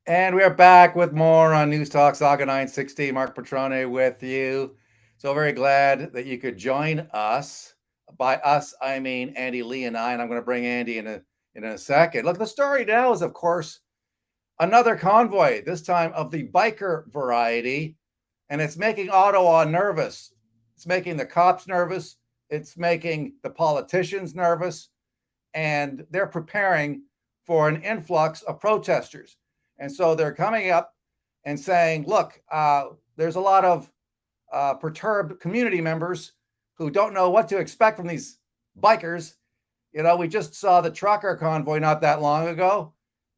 And we are back with more on News Talk Saga 960. Mark Petrone with you. So very glad that you could join us. By us, I mean Andy Lee and I, and I'm going to bring Andy in a second. Look, the story now is, of course, another convoy, this time of the biker variety, and it's making Ottawa nervous. It's making the cops nervous. It's making the politicians nervous, and they're preparing for an influx of protesters. And so they're coming up and saying, look, there's a lot of perturbed community members who don't know what to expect from these bikers. You know, we just saw the trucker convoy not that long ago.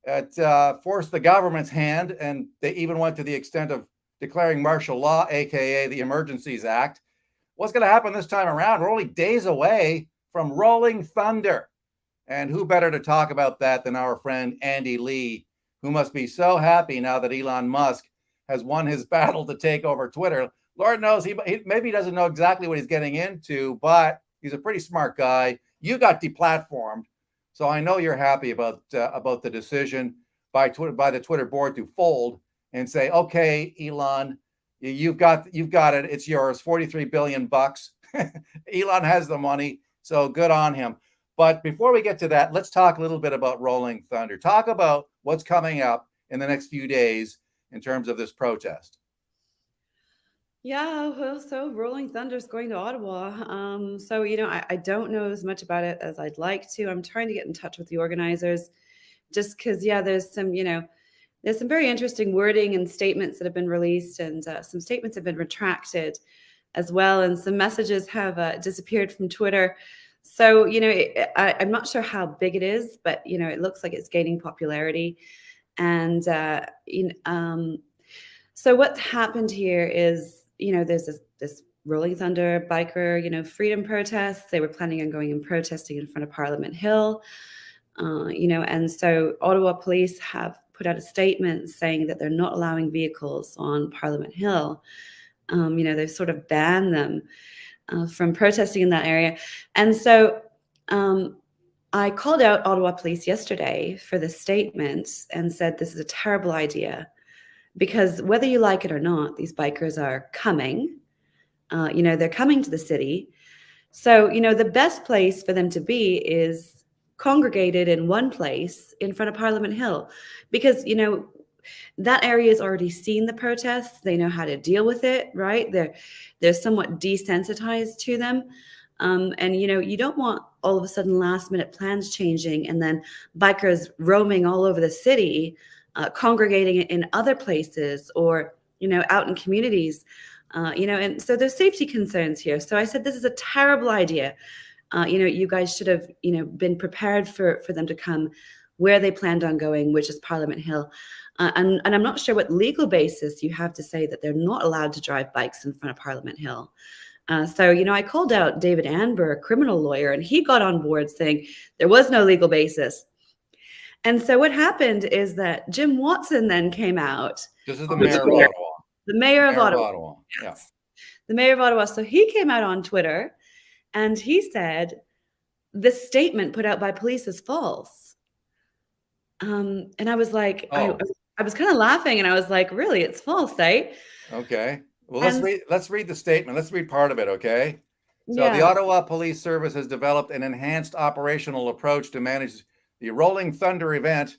It forced the government's hand, and they even went to the extent of declaring martial law, aka the Emergencies Act. What's going to happen this time around? We're only days away from rolling thunder. And who better to talk about that than our friend Andy Lee, who must be so happy now that Elon Musk has won his battle to take over Twitter. Lord knows he maybe doesn't know exactly what he's getting into, but he's a pretty smart guy. You got deplatformed, so I know you're happy about the decision by the Twitter board to fold and say, okay, Elon, you've got it. It's yours. 43 billion bucks. Elon has the money, so good on him. But before we get to that, let's talk a little bit about Rolling Thunder. Talk about what's coming up in the next few days in terms of this protest. Yeah, well, so Rolling Thunder's going to Ottawa. I don't know as much about it as I'd like to. I'm trying to get in touch with the organizers just because, yeah, there's some very interesting wording and statements that have been released, and some statements have been retracted as well, and some messages have disappeared from Twitter. So, I'm not sure how big it is, but, it looks like it's gaining popularity. And, so what's happened here is, there's this Rolling Thunder biker, freedom protests. They were planning on going and protesting in front of Parliament Hill. And so Ottawa police have put out a statement saying that they're not allowing vehicles on Parliament Hill. They've sort of banned them from protesting in that area. And so I called out Ottawa police yesterday for this statement and said this is a terrible idea because whether you like it or not, these bikers are coming. They're coming to the city. So, the best place for them to be is congregated in one place in front of Parliament Hill because, that area has already seen the protests. They know how to deal with it, right? They're somewhat desensitized to them. And, you don't want all of a sudden last minute plans changing and then bikers roaming all over the city, congregating in other places or, out in communities. And so there's safety concerns here. So I said, this is a terrible idea. You guys should have, been prepared for them to come where they planned on going, which is Parliament Hill. And I'm not sure what legal basis you have to say that they're not allowed to drive bikes in front of Parliament Hill. I called out David Anber, a criminal lawyer, and he got on board saying there was no legal basis. And so what happened is that Jim Watson then came out. This is the mayor of Ottawa. The mayor of Mayor of Ottawa. Ottawa. Yeah. Yes. The mayor of Ottawa. So he came out on Twitter and he said this statement put out by police is false. And I was like, I was kind of laughing and I was like, really, it's false, eh? Okay. Well, let's read the statement. Let's read part of it, okay? So Yeah. the Ottawa Police Service has developed an enhanced operational approach to manage the Rolling Thunder event.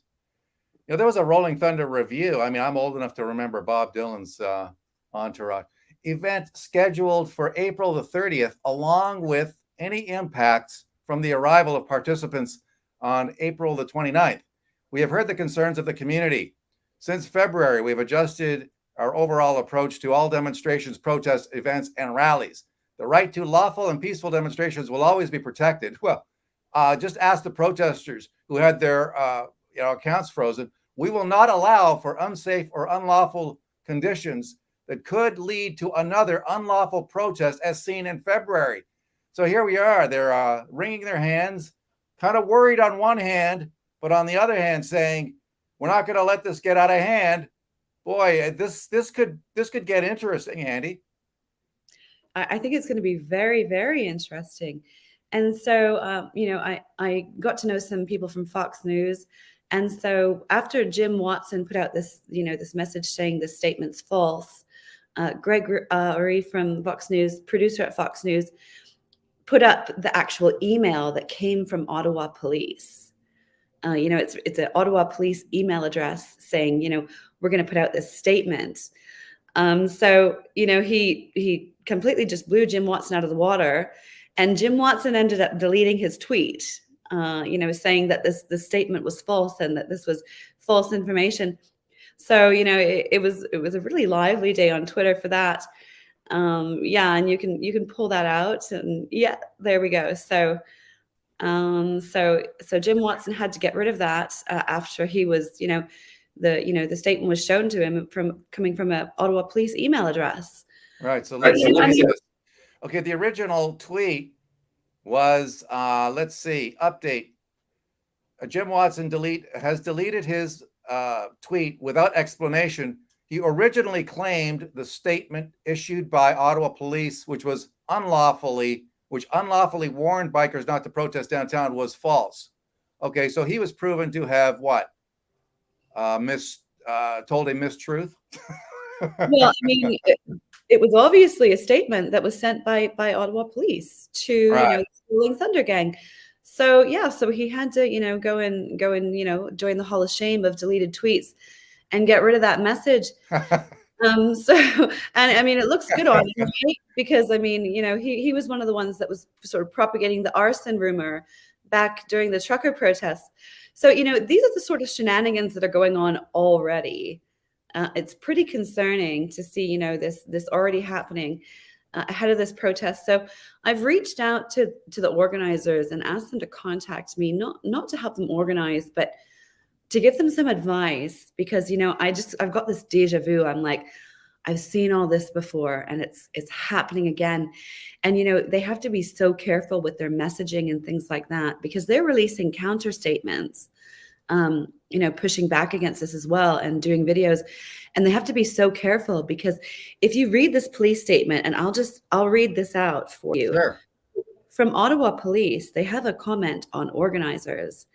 There was a Rolling Thunder review. I mean, I'm old enough to remember Bob Dylan's Entourage event scheduled for April the 30th, along with any impacts from the arrival of participants on April the 29th. We have heard the concerns of the community. Since February, we've adjusted our overall approach to all demonstrations, protests, events, and rallies. The right to lawful and peaceful demonstrations will always be protected. Well, just ask the protesters who had their accounts frozen. We will not allow for unsafe or unlawful conditions that could lead to another unlawful protest as seen in February. So here we are. They're wringing their hands, kind of worried on one hand, but on the other hand saying, we're not going to let this get out of hand. Boy, this could get interesting, Andy. I think it's going to be very, very interesting. And so, I got to know some people from Fox News, And so after Jim Watson put out this, this message saying this statement's false, Greg Uri from Fox News, producer at Fox News, put up the actual email that came from Ottawa police. It's an Ottawa police email address saying, we're going to put out this statement. So, he completely just blew Jim Watson out of the water, and Jim Watson ended up deleting his tweet, saying that this statement was false and that this was false information. So, it was a really lively day on Twitter for that. And you can pull that out, and yeah, there we go. So Jim Watson had to get rid of that after he was, the statement was shown to him coming from an Ottawa police email address. Right. So let's look at this. Okay, the original tweet was let's see, update. Jim Watson has deleted his tweet without explanation. He originally claimed the statement issued by Ottawa police, which unlawfully warned bikers not to protest downtown, was false. Okay, so he was proven to have what? Told a mistruth. Well, I mean, it was obviously a statement that was sent by Ottawa police to the Rolling Thunder gang. So so he had to go and join the Hall of Shame of deleted tweets and get rid of that message. And I mean, it looks good on him, right? Because I mean, he was one of the ones that was sort of propagating the arson rumor back during the trucker protests. So these are the sort of shenanigans that are going on already. It's pretty concerning to see this already happening ahead of this protest. So I've reached out to the organizers and asked them to contact me, not to help them organize, but to give them some advice, because I've got this deja vu. I'm like, I've seen all this before, and it's happening again. And they have to be so careful with their messaging and things like that, because they're releasing counter statements, pushing back against this as well, and doing videos. And they have to be so careful, because if you read this police statement, and I'll read this out for you. Sure. From Ottawa Police, they have a comment on organizers.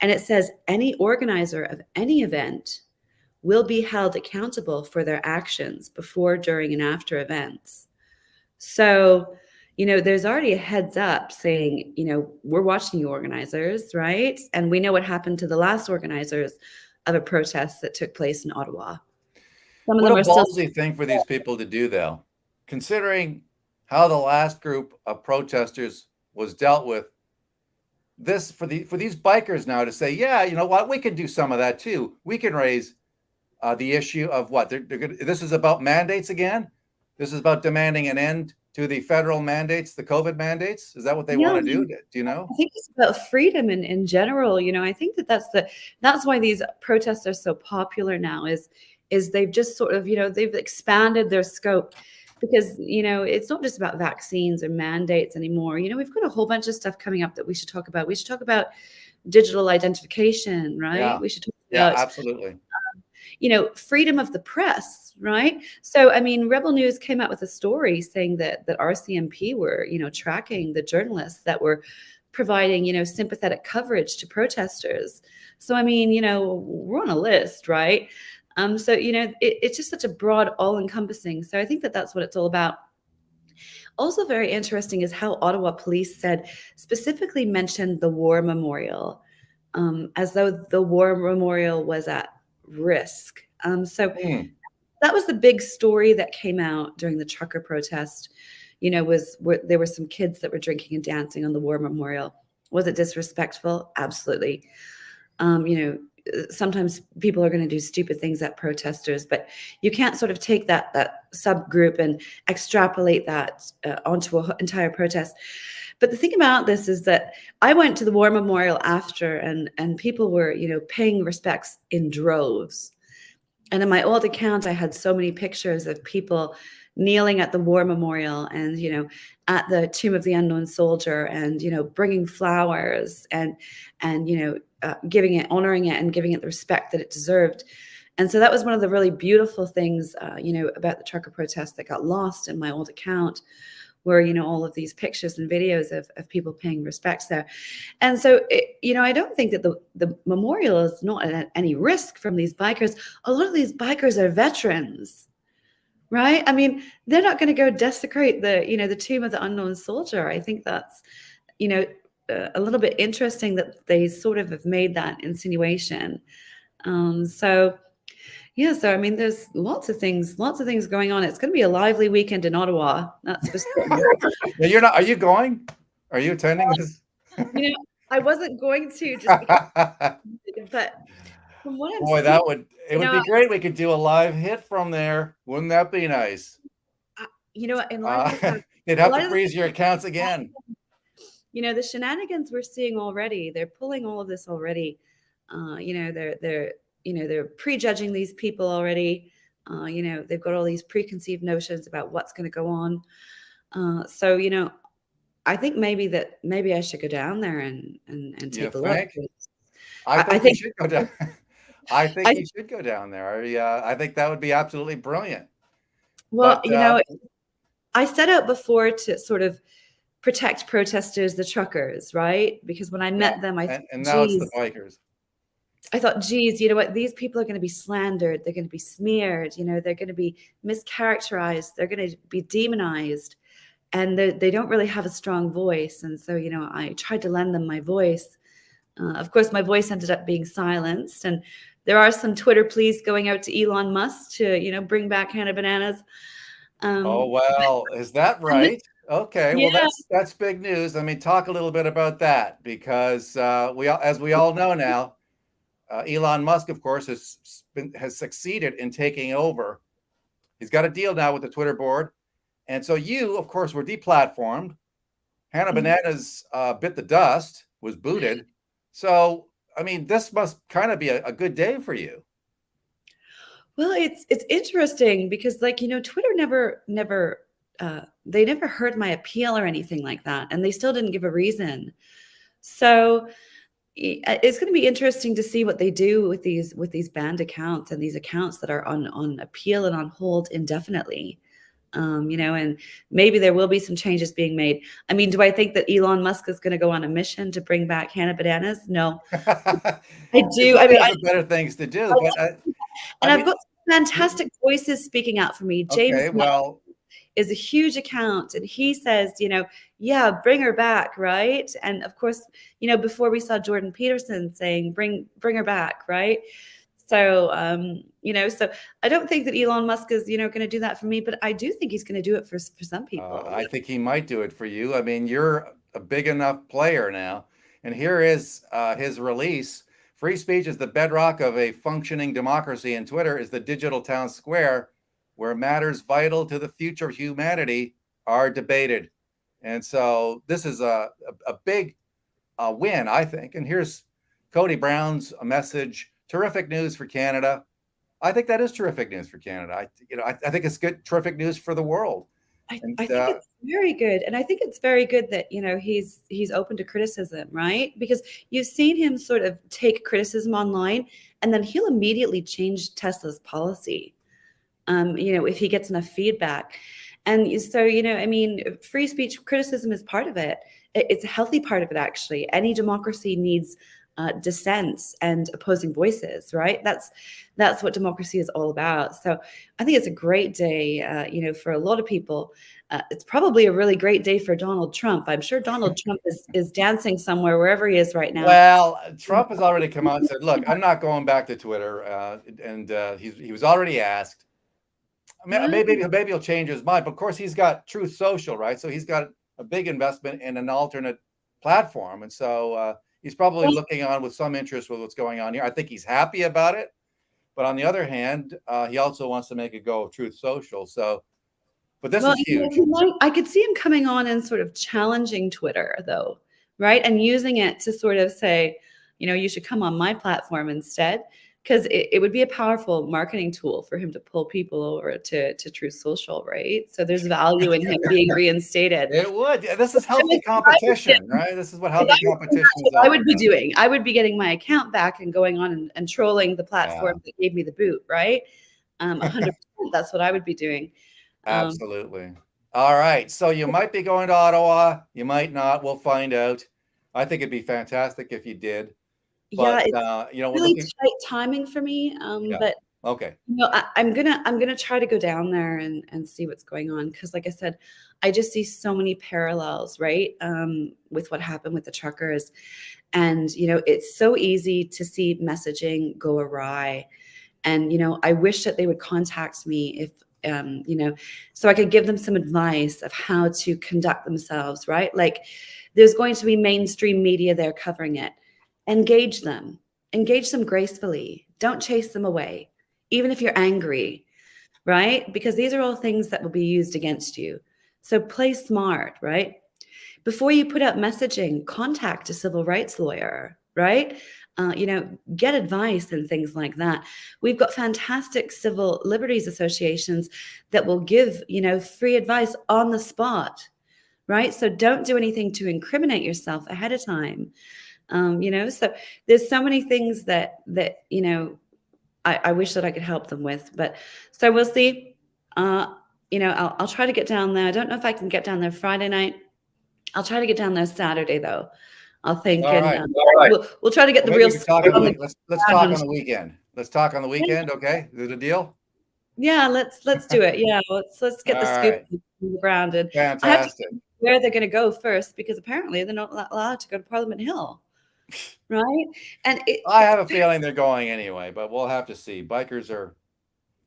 And it says, any organizer of any event will be held accountable for their actions before, during, and after events. So, there's already a heads up saying, we're watching you organizers, right? And we know what happened to the last organizers of a protest that took place in Ottawa. What a ballsy thing for these people to do, though, considering how the last group of protesters was dealt with. This for these bikers now to say, yeah, you know what, we can do some of that too. We can raise the issue of what they're going. This is about mandates again. This is about demanding an end to the federal mandates, the COVID mandates. Is that what they want to do? Do you know? I think it's about freedom in general. I think that's why these protests are so popular now. Is they've just sort of they've expanded their scope. Because, it's not just about vaccines or mandates anymore. We've got a whole bunch of stuff coming up that we should talk about. We should talk about digital identification, right? Yeah. We should talk about, absolutely. Freedom of the press, right? So, I mean, Rebel News came out with a story saying that RCMP were, tracking the journalists that were providing, sympathetic coverage to protesters. So, I mean, we're on a list, right? So, it's just such a broad, all-encompassing. So I think that's what it's all about. Also very interesting is how Ottawa Police specifically mentioned the War Memorial, as though the War Memorial was at risk. That was the big story that came out during the trucker protest, there were some kids that were drinking and dancing on the War Memorial. Was it disrespectful? Absolutely. Sometimes people are going to do stupid things at protesters, but you can't sort of take that subgroup and extrapolate that onto an entire protest. But the thing about this is that I went to the War Memorial after, and people were, paying respects in droves. And in my old account, I had so many pictures of people kneeling at the War Memorial and, at the Tomb of the Unknown Soldier, and, bringing flowers and giving it, honoring it, and giving it the respect that it deserved. And so that was one of the really beautiful things, about the trucker protest that got lost in my old account, where, all of these pictures and videos of people paying respects there. And so, I don't think that the memorial is not at any risk from these bikers. A lot of these bikers are veterans, right? I mean, they're not going to go desecrate the tomb of the unknown soldier. I think that's, a little bit interesting that they sort of have made that insinuation. So yeah, so I mean, there's lots of things going on. It's going to be a lively weekend in Ottawa. That's for certain. Now, you're not. Are you going? Are you attending this? I wasn't going to just because, but from what I'm Boy, seeing, it would be great. We could do a live hit from there. Wouldn't that be nice? in light of the fact, They'd have to freeze your accounts again. the shenanigans we're seeing already, they're pulling all of this already. They're prejudging these people already. They've got all these preconceived notions about what's going to go on. So I think maybe I should go down there and take a look. I think you should go down. I think you should go down there. I think that would be absolutely brilliant. Well, I set out before to sort of protect protesters, the truckers, right? Because when I met them, I thought, and now it's the bikers. I thought, geez, you know what? These people are going to be slandered. They're going to be smeared. They're going to be mischaracterized. They're going to be demonized. And they don't really have a strong voice. And so, I tried to lend them my voice. Of course, my voice ended up being silenced. And there are some Twitter pleas going out to Elon Musk to, bring back Hannah Bananas. Oh, well, is that right? Okay, well, that's big news. I mean, talk a little bit about that, because as we all know now, Elon Musk, of course, has succeeded in taking over. He's got a deal now with the Twitter board. And so you, of course, were deplatformed. Hannah Bananas bit the dust, was booted. So, I mean, this must kind of be a good day for you. Well, it's interesting because, Twitter never they never heard my appeal or anything like that, and they still didn't give a reason. So it's going to be interesting to see what they do with these banned accounts and these accounts that are on appeal and on hold indefinitely. And maybe there will be some changes being made. I mean, do I think that Elon Musk is going to go on a mission to bring back Hannah Bananas? No, I do. I mean, I have better things to do. I've got fantastic voices speaking out for me. James is a huge account, and he says, yeah, bring her back, right? And of course, before we saw Jordan Peterson saying, bring her back, right? So, so I don't think that Elon Musk is, going to do that for me, but I do think he's going to do it for some people. I think he might do it for you. I mean, you're a big enough player now. And here is his release. Free speech is the bedrock of a functioning democracy, and Twitter is the digital town square where matters vital to the future of humanity are debated. And so this is a big win, I think. And here's Cody Brown's message. Terrific news for Canada. I think that is terrific news for Canada. I think it's good, terrific news for the world. I think it's very good. And I think it's very good that, he's open to criticism, right? Because you've seen him sort of take criticism online, and then he'll immediately change Tesla's policy, if he gets enough feedback. And so, I mean, free speech criticism is part of it. It's a healthy part of it, actually. Any democracy needs dissents and opposing voices, right? That's what democracy is all about. So I think it's a great day, for a lot of people. It's probably a really great day for Donald Trump. I'm sure Donald Trump is dancing somewhere, wherever he is right now. Well, Trump has already come out and said, look, I'm not going back to Twitter. And he was already asked. Maybe he'll change his mind. But of course, he's got Truth Social, right? So he's got a big investment in an alternate platform. And so he's probably looking on with some interest with what's going on here. I think he's happy about it. But on the other hand, he also wants to make a go of Truth Social. So, but this is huge. I could see him coming on and sort of challenging Twitter, though, right? And using it to sort of say, you should come on my platform instead. Because it would be a powerful marketing tool for him to pull people over to Truth Social, right? So there's value in him being reinstated. It would. This is healthy competition, right? This is what healthy competition is. I would be doing. I would be getting my account back and going on and trolling the platform that gave me the boot, right? 100%. That's what I would be doing. Absolutely. All right. So you might be going to Ottawa. You might not. We'll find out. I think it'd be fantastic if you did. Yeah, But it's we're really looking. tight timing for me, Yeah. but Okay. I'm gonna try to go down there and see what's going on because, like I said, I just see so many parallels, right, with what happened with the truckers, and it's so easy to see messaging go awry, and I wish that they would contact me if so I could give them some advice of how to conduct themselves, right? Like, there's going to be mainstream media there covering it. Engage them, engage them gracefully. Don't chase them away, even if you're angry, right? Because these are all things that will be used against you. So play smart, right? Before you put out messaging, contact a civil rights lawyer, right? Get advice and things like that. We've got fantastic civil liberties associations that will give, free advice on the spot, right? So don't do anything to incriminate yourself ahead of time. So there's so many things I wish that I could help them with, but so we'll see. I'll try to get down there. I don't know if I can get down there Friday night. I'll try to get down there Saturday though. I'll think, All and right. we'll try to get Well, the maybe real we can talk score on the on the week. Let's talk ground. on the weekend. Let's talk on the weekend. Okay. Is it a deal? Yeah, let's do it. Yeah, let's All get the scoop right. on the ground, and I have to Fantastic. see where they're going to go first because apparently they're not allowed to go to Parliament Hill, right? And I it's have a feeling they're going anyway, but we'll have to see. Bikers are,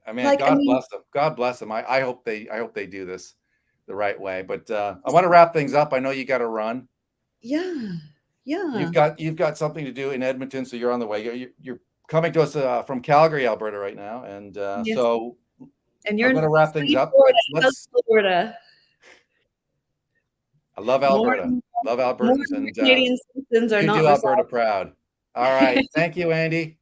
I mean, like, I God mean, bless them. God bless them. I hope they do this the right way. But I want to wrap things up. I know you got to run. yeah, You've yeah, got something to do in Edmonton, so you're on the way. You're coming to us from Calgary, Alberta, right now, and yes. so And you're I'm in going to wrap things sunny up. Florida, South Let's. Florida. I love More Alberta. Love more Albertans, and Canadian citizens are you not do Alberta resolved. proud. All right. Thank you, Andy.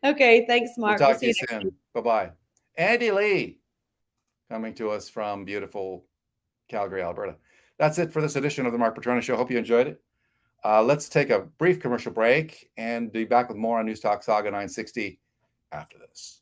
Okay, thanks, We'll Mark. We'll talk to see you you next week. soon. Bye bye. Andy Lee coming to us from beautiful Calgary, Alberta. That's it for this edition of the Marc Petrone Show. Hope you enjoyed it. Let's take a brief commercial break and be back with more on News Talk Saga 960 after this.